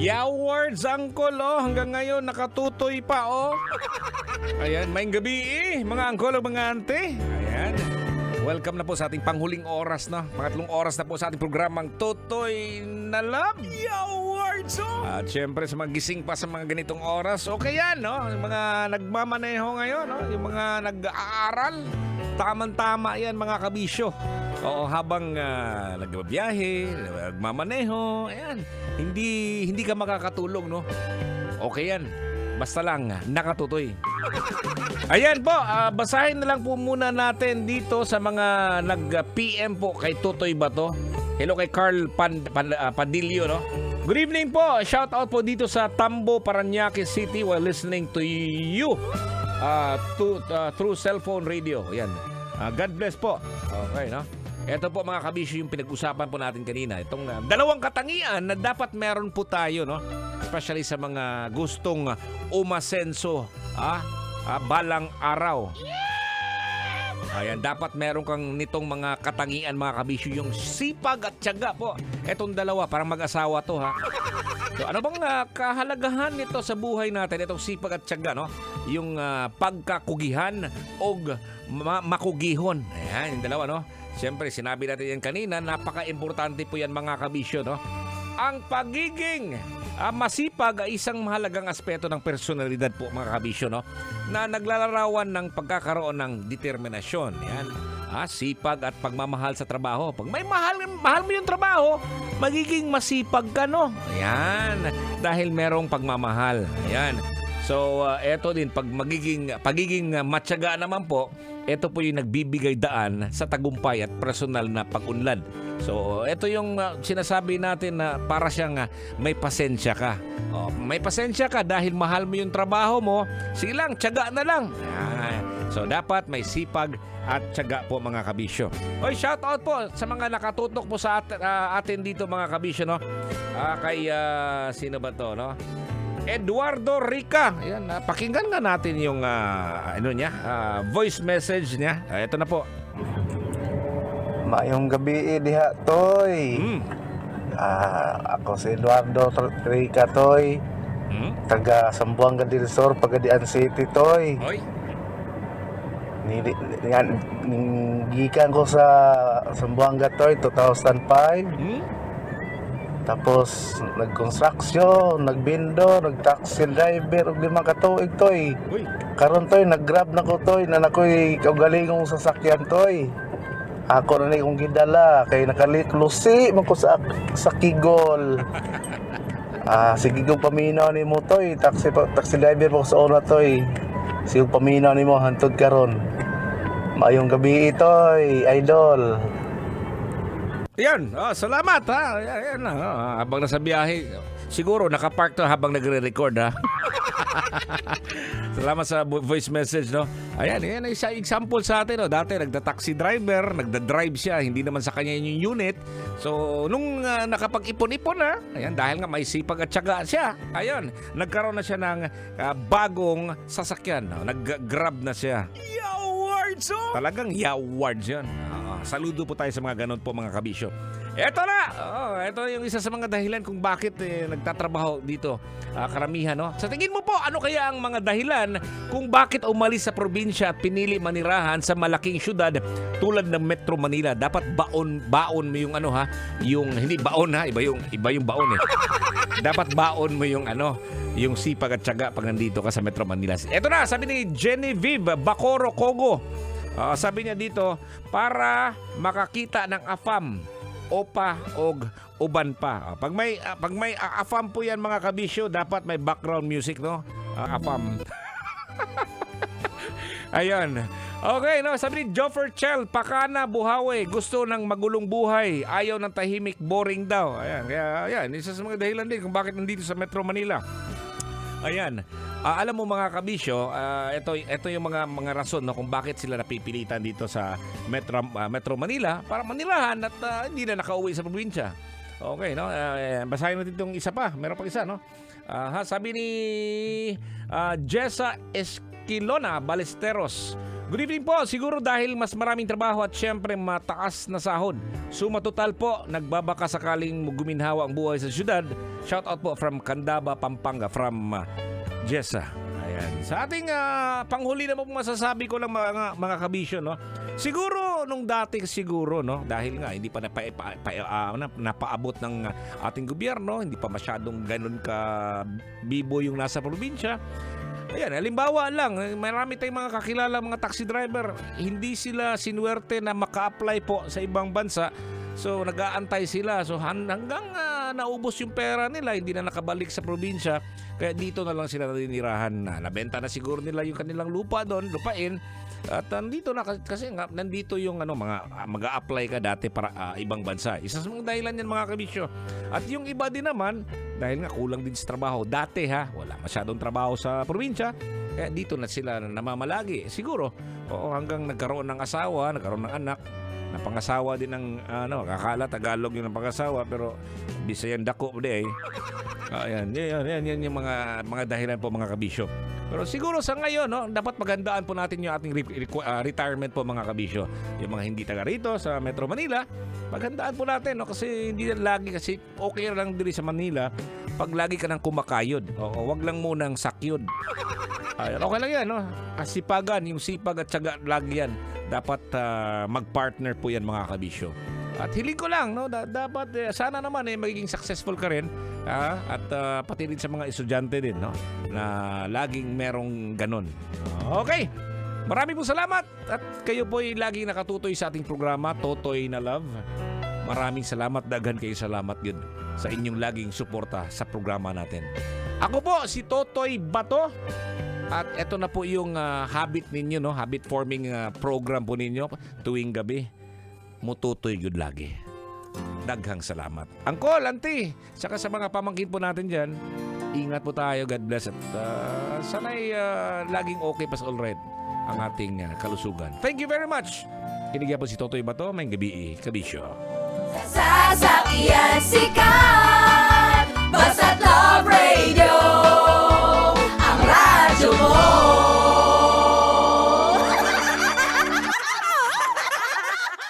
Yawards, Uncle, oh. Hanggang ngayon, nakatutoy pa, oh. Ayan, maing gabi, mga Uncle o mga Ante. Ayan. Welcome na po sa ating panghuling oras, no? Pangatlong oras na po sa ating programang Totoy na Love. Yawards, oh. At syempre, sa mga gising pa sa mga ganitong oras, okay yan, no? Yung mga nagmamaneho ngayon, no? Yung mga nag-aaral. Tamang-tama yan, mga kabisyo. Oo, habang nagbabiyahe, nagmamaneho, ayan. Hindi ka makakatulog, no? Okay yan. Basta lang, nakatutoy. Ayan po, basahin na lang po muna natin dito sa mga nag-PM po kay Tutoy Bato. Hello kay Carl Padillo, no? Good evening po. Shout out po dito sa Tambo, Parañaque City while listening to you through cellphone radio. Ayan. God bless po. Okay, no? Ito po mga kabisyo yung pinag-usapan po natin kanina. Itong dalawang katangian na dapat meron po tayo, no? Especially sa mga gustong umasenso balang araw. Ayan, dapat meron kang nitong mga katangian, mga kabisyo, yung sipag at tiyaga po. Etong dalawa, parang mag-asawa to, ha? So, ano bang kahalagahan nito sa buhay natin, itong sipag at tiyaga, no? Yung pagkakugihan o makugihon. Ayan, yung dalawa, no? Siyempre, sinabi natin yan kanina, napaka-importante po yan, mga kabisyo, no? Ang pagiging masipag ay isang mahalagang aspeto ng personalidad po, mga kabisyo, no? Na naglalarawan ng pagkakaroon ng determinasyon. Yan. Sipag at pagmamahal sa trabaho. Pag may mahal mo yung trabaho, magiging masipag ka, no? Ayan. Dahil merong pagmamahal. Ayan. So, eto din, pagiging matyaga naman po, ito po yung nagbibigay daan sa tagumpay at personal na pag-unlad. So, ito yung sinasabi natin na para siyang may pasensya ka. May pasensya ka dahil mahal mo yung trabaho mo, sige lang, tiyaga na lang. So, dapat may sipag at tiyaga po, mga kabisyo. Oy, shout out po sa mga nakatutok po sa atin dito, mga kabisyo, no? Kay, sino ba to, no? Eduardo Rica. Ayan, pakinggan nga natin yung voice message niya. Ito na po. Mayong gabi diha, Toy. Ako si Eduardo Rica, Toy. Taga Sambuanga del Sur, Pagadian City, Toy. Hoy. Gikan ko sa Sambuanga, Toy, 2005. Tapos nag-construction, nagbindo, nag-taxi driver, ug 5 ka tuig, Toy. Karon, Toy, nag-grab na ko, Toy, na nakoy kaugalingong sasakyan, Toy. Ako na ni kong gidala kay nakaliklusi man ko sa Kigol. Sige kong paminaw ni mo, Toy, taxi driver po sa una, Toy. Sige kong paminaw ni mo hantod karon. Maayong gabi, Toy, idol. Yan, salamat, ha. Ayan na, habang nasa biyahe, siguro nakapark to habang nagre-record, ha. Salamat sa voice message, no. Ayan, yan isa example sa atin, no. Dati nagda-taxi driver, nagda-drive siya, hindi naman sa kanya yung unit. So, nung nakapag-ipon-ipon na, ayan, dahil nga may sipag at tiyaga siya, ayun, nagkaroon na siya ng bagong sasakyan, no? Nag-grab na siya. Yawards, oh! Talagang yawards yan. Saludo po tayo sa mga ganun po, mga kabisyo. Eto na! Ito yung isa sa mga dahilan kung bakit nagtatrabaho dito karamihan, no? Sa tingin mo po, ano kaya ang mga dahilan kung bakit umalis sa probinsya at pinili manirahan sa malaking syudad tulad ng Metro Manila? Dapat baon mo yung yung hindi baon, ha, iba yung baon, eh. Dapat baon mo yung yung sipag at tiyaga pag nandito ka sa Metro Manila. Eto na, sabi ni Genevieve Bacoro Kogo. Sabi niya dito, para makakita ng AFAM, OPA o uban pa. Pag may AFAM po yan, mga kabisyo, dapat may background music, no? AFAM. Ayun. Okay, no? Sabi ni Joffer Chell, Pakana, Buhawe, gusto ng magulong buhay, ayaw ng tahimik, boring daw. Ayan, kaya ayan, isa sa mga dahilan din kung bakit nandito sa Metro Manila. Ayan. Alam mo, mga kabisyo, ito yung mga rason, no, kung bakit sila napipilitan dito sa Metro Manila para manirahan at hindi na nakauwi sa probinsya. Okay, no? Basahin natin itong isa pa. Meron pang isa, no? Sabi ni Jessa Esquilona Balesteros, Good evening po. Siguro dahil mas maraming trabaho at syempre mataas na sahod. Suma total po, nagbabaka sakaling guminhawa ang buhay sa syudad. Shout out po from Candaba, Pampanga, from Jessa. Ayan. Sa ating panghuli na po masasabi ko lang mga kabisyo, no? Siguro nung dati siguro, no, dahil nga hindi pa napaabot ng ating gobyerno, hindi pa masyadong ganun ka bibo yung nasa probinsya. Ayan, halimbawa lang, marami tayong mga kakilala mga taxi driver, hindi sila sinuwerte na maka-apply po sa ibang bansa. So nag-aantay sila. So hanggang naubos yung pera nila, hindi na nakabalik sa probinsya. Kaya dito na lang sila naninirahan na. Nabenta na siguro nila yung kanilang lupa doon, lupain. At nandito na kasi nga nandito yung mga mag-a-apply ka dati para ibang bansa. Isa sa mga dahilan yan mga kabisyo. At yung iba din naman dahil nga kulang din sa trabaho. Dati wala masyadong trabaho sa probinsya. Kaya dito na sila namamalagi. Siguro, hanggang nagkaroon ng asawa, nagkaroon ng anak. Napangasawa din ng kakala Tagalog yung napangasawa pero Bisayan dako de yan yung mga dahilan po mga kabisyo. Pero siguro sa ngayon dapat magandaan po natin yung ating retirement po mga kabisyo. Yung mga hindi taga rito sa Metro Manila, magandaan po natin kasi hindi lagi kasi okay lang diri sa Manila pag lagi ka nang kumakayod. Wag lang munang sakyod. Okay lang yan, kasipagan, yung sipag at tiyaga lagi yan. Dapat mag-partner po yan mga kabisyo. At hiling ko lang, dapat sana naman magiging successful ka rin. At pati rin sa mga estudyante din, na laging merong ganun. Okay, maraming po salamat. At kayo po ay laging nakatutoy sa ating programa, Totoy na Love. Maraming salamat, daghan kayo salamat yun sa inyong laging suporta sa programa natin. Ako po si Totoy Bato. At eto na po yung habit ninyo, habit forming program po ninyo tuwing gabi. Mututoy good lagi. Daghang salamat. Angkol, auntie, saka sa mga pamangkin po natin dyan, ingat po tayo, God bless. At sana'y laging okay pas all right ang ating kalusugan. Thank you very much. Kinigyan po si Totoy Bato, may gabi, kabisyo. Sasakyan